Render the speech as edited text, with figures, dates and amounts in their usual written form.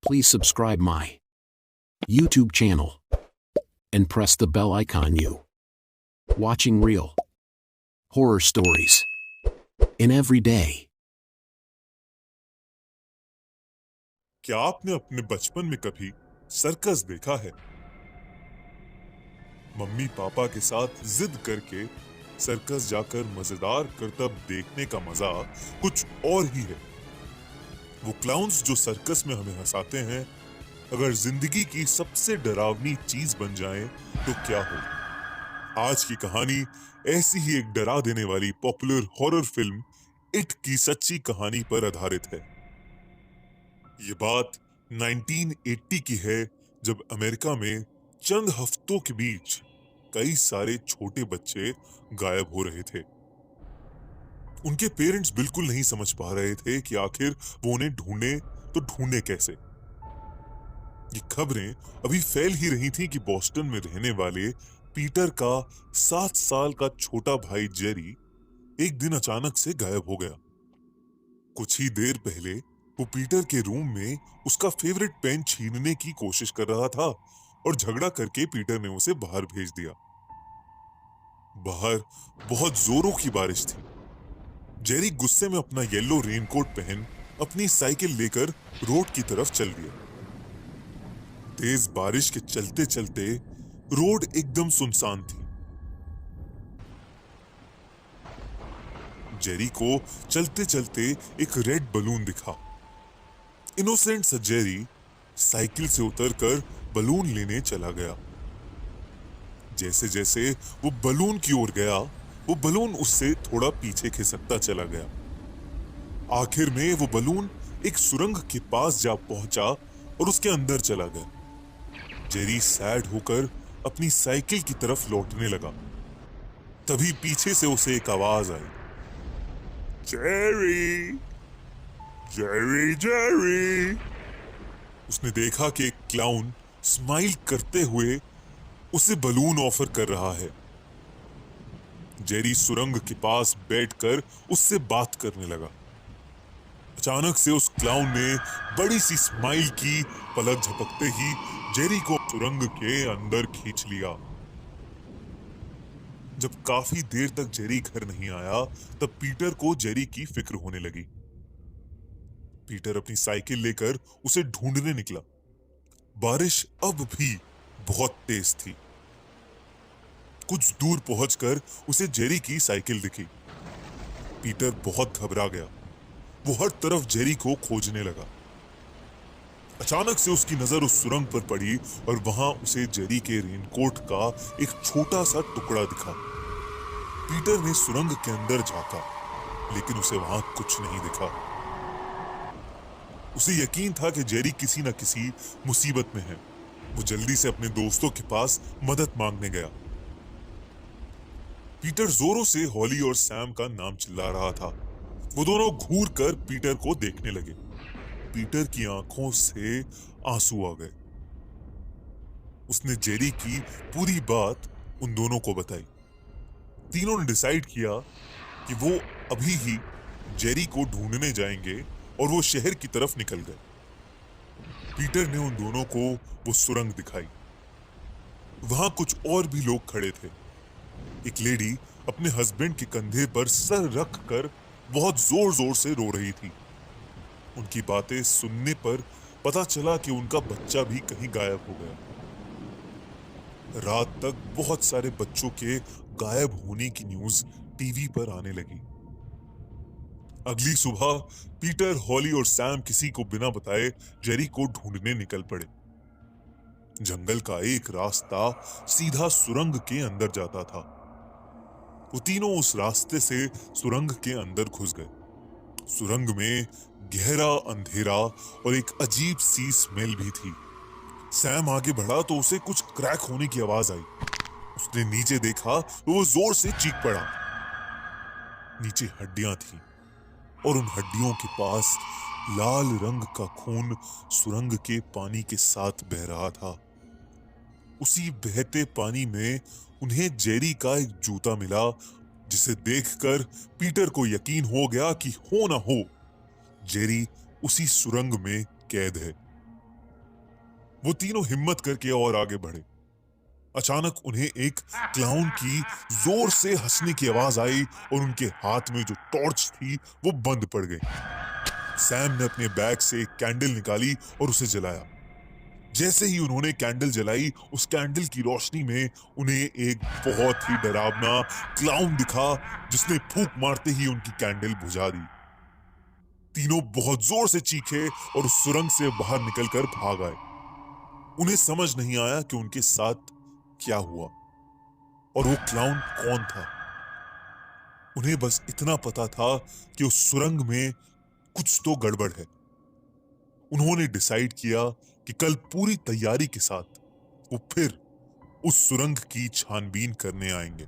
please subscribe my YouTube channel and press the bell icon. You watching real horror stories in every day. क्या आपने अपने बचपन में कभी सर्कस देखा है? मम्मी पापा के साथ जिद करके सर्कस जाकर मजेदार करतब देखने का मजा कुछ और ही है। वो क्लाउन्स जो सर्कस में हमें हंसाते हैं, अगर जिंदगी की सबसे डरावनी चीज बन जाएं तो क्या हो? आज की कहानी ऐसी ही एक डरा देने वाली पॉपुलर हॉरर फिल्म इट की सच्ची कहानी पर आधारित है। ये बात 1980 की है, जब अमेरिका में चंद हफ्तों के बीच कई सारे छोटे बच्चे गायब हो रहे थे। उनके पेरेंट्स बिल्कुल नहीं समझ पा रहे थे कि आखिर वो उन्हें ढूंढे तो ढूंढे कैसे। ये खबरें अभी फैल ही रही थी कि बॉस्टन में रहने वाले पीटर का 7 साल का छोटा भाई जेरी एक दिन अचानक से गायब हो गया। कुछ ही देर पहले वो पीटर के रूम में उसका फेवरेट पेन छीनने की कोशिश कर रहा था और झगड़ा करके पीटर ने उसे बाहर भेज दिया। बाहर बहुत जोरों की बारिश थी। जेरी गुस्से में अपना येलो रेनकोट पहन अपनी साइकिल लेकर रोड की तरफ चल दिया। तेज बारिश के चलते चलते रोड एकदम सुनसान थी। जेरी को चलते चलते एक रेड बलून दिखा। इनोसेंट सा जेरी साइकिल से उतरकर बलून लेने चला गया। जैसे जैसे वो बलून की ओर गया, वो बलून उससे थोड़ा पीछे खिसकता चला गया। आखिर में वो बलून एक सुरंग के पास जा पहुंचा और उसके अंदर चला गया। जेरी सैड होकर अपनी साइकिल की तरफ लौटने लगा। तभी पीछे से उसे एक आवाज आई, जेरी, जेरी, जेरी। उसने देखा कि एक क्लाउन स्माइल करते हुए उसे बलून ऑफर कर रहा है। जेरी सुरंग के पास बैठकर उससे बात करने लगा। अचानक से उस क्लाउन ने बड़ी सी स्माइल की। पलक झपकते ही जेरी को सुरंग के अंदर खींच लिया। जब काफी देर तक जेरी घर नहीं आया, तब पीटर को जेरी की फिक्र होने लगी। पीटर अपनी साइकिल लेकर उसे ढूंढने निकला। बारिश अब भी बहुत तेज थी। कुछ दूर पहुंचकर उसे जेरी की साइकिल दिखी। पीटर बहुत घबरा गया। वो हर तरफ जेरी को खोजने लगा। अचानक से उसकी नजर उस सुरंग पर पड़ी और वहां उसे जेरी के रेनकोट का एक छोटा सा टुकड़ा दिखा। पीटर ने सुरंग के अंदर झांका, लेकिन उसे वहां कुछ नहीं दिखा। उसे यकीन था कि जेरी किसी न किसी मुसीबत में है। वो जल्दी से अपने दोस्तों के पास मदद मांगने गया। पीटर जोरों से हॉली और सैम का नाम चिल्ला रहा था। वो दोनों घूर कर पीटर को देखने लगे। पीटर की आंखों से आंसू आ गए। उसने जेरी की पूरी बात उन दोनों को बताई। तीनों ने डिसाइड किया कि वो अभी ही जेरी को ढूंढने जाएंगे और वो शहर की तरफ निकल गए। पीटर ने उन दोनों को वो सुरंग दिखाई। वहां कुछ और भी लोग खड़े थे। एक लेडी अपने हस्बैंड के कंधे पर सर रख कर बहुत जोर जोर से रो रही थी। उनकी बातें सुनने पर पता चला कि उनका बच्चा भी कहीं गायब हो गया। रात तक बहुत सारे बच्चों के गायब होने की न्यूज टीवी पर आने लगी। अगली सुबह पीटर, हॉली और सैम किसी को बिना बताए जेरी को ढूंढने निकल पड़े। जंगल का एक रास्ता सीधा सुरंग के अंदर जाता था। वो तीनों उस रास्ते से सुरंग के अंदर घुस गए। सुरंग में गहरा अंधेरा और एक अजीब सी स्मेल भी थी। सैम आगे बढ़ा तो उसे कुछ क्रैक होने की आवाज आई। उसने नीचे देखा तो वो जोर से चीख पड़ा। नीचे हड्डियां थीं और उन हड्डियों के पास लाल रंग का खून सुरंग के पानी के साथ बह रहा था। उसी बहते पानी में उन्हें जेरी का एक जूता मिला, जिसे देखकर पीटर को यकीन हो गया कि हो ना हो जेरी उसी सुरंग में कैद है। वो तीनों हिम्मत करके और आगे बढ़े। अचानक उन्हें एक क्लाउन की जोर से हंसने की आवाज आई और उनके हाथ में जो टॉर्च थी वो बंद पड़ गई। सैम ने अपने बैग से एक कैंडल निकाली और उसे जलाया। जैसे ही उन्होंने कैंडल जलाई, उस कैंडल की रोशनी में उन्हें एक बहुत ही डरावना क्लाउन दिखा, जिसने फूंक मारते ही उनकी कैंडल बुझा दी। तीनों बहुत जोर से चीखे और उस सुरंग से बाहर निकलकर भाग आए। उन्हें समझ नहीं आया कि उनके साथ क्या हुआ और वो क्लाउन कौन था। उन्हें बस इतना पता था कि उस सुरंग में कुछ तो गड़बड़ है। उन्होंने डिसाइड किया कि कल पूरी तैयारी के साथ वो फिर उस सुरंग की छानबीन करने आएंगे।